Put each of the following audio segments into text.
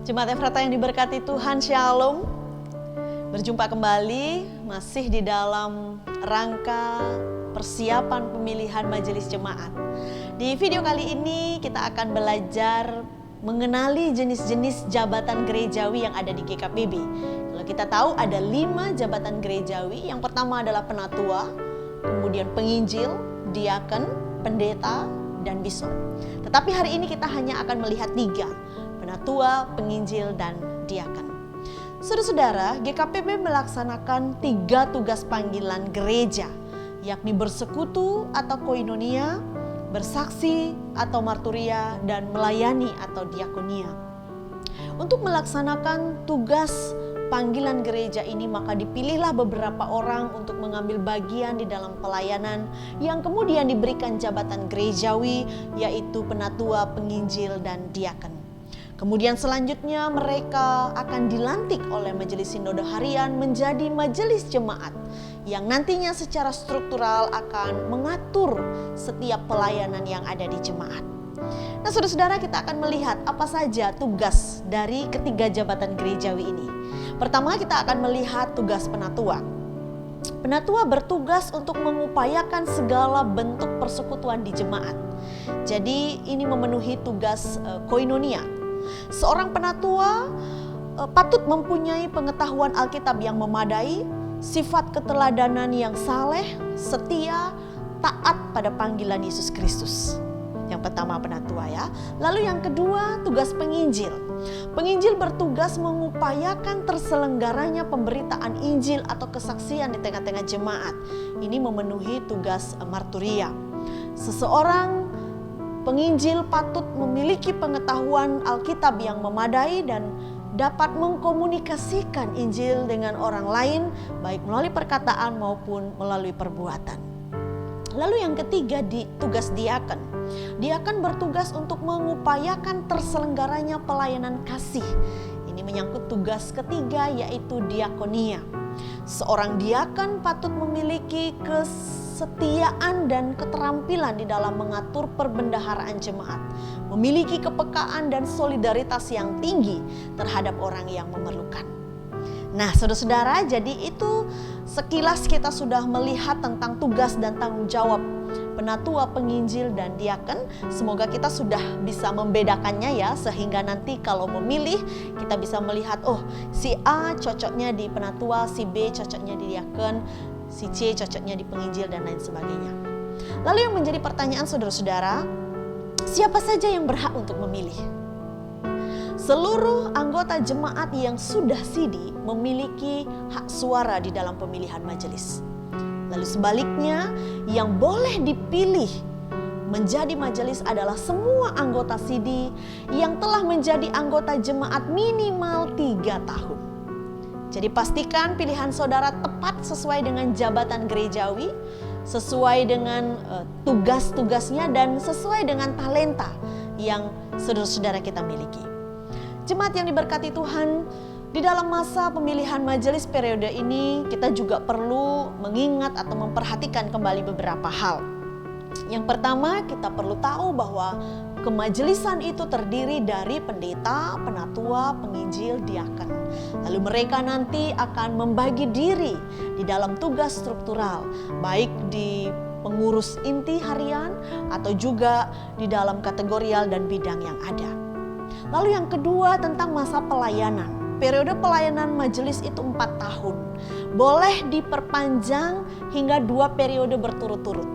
Jemaat Efrata yang diberkati Tuhan, Shalom. Berjumpa kembali masih di dalam rangka persiapan pemilihan majelis jemaat. Di video kali ini kita akan belajar mengenali jenis-jenis jabatan gerejawi yang ada di GKPB. Kalau kita tahu ada 5 jabatan gerejawi. Yang pertama adalah penatua, kemudian penginjil, diaken, pendeta, dan bishop. Tetapi hari ini kita hanya akan melihat 3, penatua, penginjil, dan diaken. Saudara-saudara, GKPB melaksanakan 3 tugas panggilan gereja, yakni bersekutu atau koinonia, bersaksi atau marturia, dan melayani atau diakonia. Untuk melaksanakan tugas panggilan gereja ini, maka dipilihlah beberapa orang untuk mengambil bagian di dalam pelayanan yang kemudian diberikan jabatan gerejawi, yaitu penatua, penginjil, dan diaken. Kemudian selanjutnya mereka akan dilantik oleh Majelis Sinode Harian menjadi majelis jemaat yang nantinya secara struktural akan mengatur setiap pelayanan yang ada di jemaat. Nah, saudara-saudara, kita akan melihat apa saja tugas dari ketiga jabatan gerejawi ini. Pertama, kita akan melihat tugas penatua. Penatua bertugas untuk mengupayakan segala bentuk persekutuan di jemaat. Jadi ini memenuhi tugas koinonia. Seorang penatua patut mempunyai pengetahuan Alkitab yang memadai, sifat keteladanan yang saleh, setia, taat pada panggilan Yesus Kristus. Yang pertama penatua ya. Lalu yang kedua tugas penginjil. Penginjil bertugas mengupayakan terselenggaranya pemberitaan Injil atau kesaksian di tengah-tengah jemaat. Ini memenuhi tugas marturia. Seseorang penginjil patut memiliki pengetahuan Alkitab yang memadai dan dapat mengkomunikasikan Injil dengan orang lain, baik melalui perkataan maupun melalui perbuatan. Lalu yang ketiga tugas diaken. Diaken bertugas untuk mengupayakan terselenggaranya pelayanan kasih. Ini menyangkut tugas ketiga, yaitu diakonia. Seorang diaken patut memiliki kesetiaan dan keterampilan di dalam mengatur perbendaharaan jemaat, memiliki kepekaan dan solidaritas yang tinggi terhadap orang yang memerlukan. Nah, saudara-saudara, jadi itu sekilas kita sudah melihat tentang tugas dan tanggung jawab penatua, penginjil, dan diaken. Semoga kita sudah bisa membedakannya ya, sehingga nanti kalau memilih kita bisa melihat, oh si A cocoknya di penatua, si B cocoknya di diaken, si C cocoknya di penginjil, dan lain sebagainya. Lalu yang menjadi pertanyaan saudara-saudara, siapa saja yang berhak untuk memilih? Seluruh anggota jemaat yang sudah sidi memiliki hak suara di dalam pemilihan majelis. Lalu sebaliknya, yang boleh dipilih menjadi majelis adalah semua anggota sidi yang telah menjadi anggota jemaat minimal 3 tahun. Jadi pastikan pilihan saudara tepat sesuai dengan jabatan gerejawi, sesuai dengan tugas-tugasnya, dan sesuai dengan talenta yang saudara-saudara kita miliki. Jemaat yang diberkati Tuhan, di dalam masa pemilihan majelis periode ini kita juga perlu mengingat atau memperhatikan kembali beberapa hal. Yang pertama, kita perlu tahu bahwa kemajelisan itu terdiri dari pendeta, penatua, penginjil, diaken. Lalu mereka nanti akan membagi diri di dalam tugas struktural, baik di pengurus inti harian atau juga di dalam kategorial dan bidang yang ada. Lalu yang kedua tentang masa pelayanan. Periode pelayanan majelis itu 4 tahun. Boleh diperpanjang hingga 2 periode berturut-turut.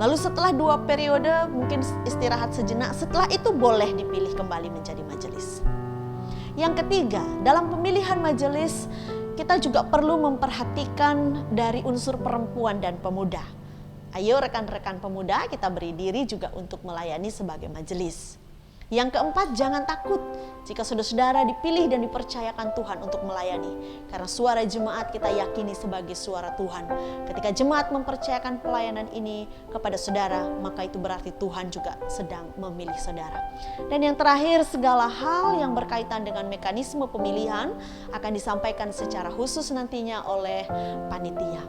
Lalu setelah 2 periode mungkin istirahat sejenak. Setelah itu boleh dipilih kembali menjadi majelis. Yang ketiga, dalam pemilihan majelis kita juga perlu memperhatikan dari unsur perempuan dan pemuda. Ayo rekan-rekan pemuda, kita beri diri juga untuk melayani sebagai majelis. Yang keempat, jangan takut jika saudara-saudara dipilih dan dipercayakan Tuhan untuk melayani. Karena suara jemaat kita yakini sebagai suara Tuhan. Ketika jemaat mempercayakan pelayanan ini kepada saudara, maka itu berarti Tuhan juga sedang memilih saudara. Dan yang terakhir, segala hal yang berkaitan dengan mekanisme pemilihan akan disampaikan secara khusus nantinya oleh panitia.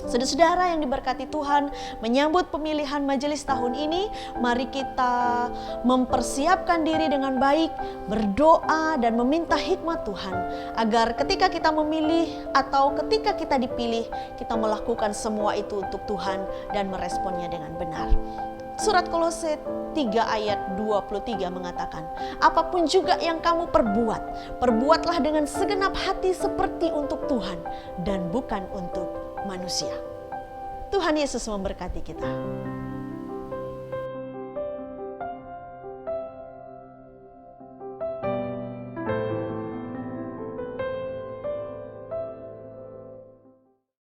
Saudara-saudara yang diberkati Tuhan, menyambut pemilihan majelis tahun ini, mari kita mempersiapkan diri dengan baik, berdoa dan meminta hikmat Tuhan, agar ketika kita memilih atau ketika kita dipilih, kita melakukan semua itu untuk Tuhan dan meresponnya dengan benar. Surat Kolose 3 ayat 23 mengatakan, apapun juga yang kamu perbuat, perbuatlah dengan segenap hati seperti untuk Tuhan dan bukan untuk manusia. Tuhan Yesus memberkati kita.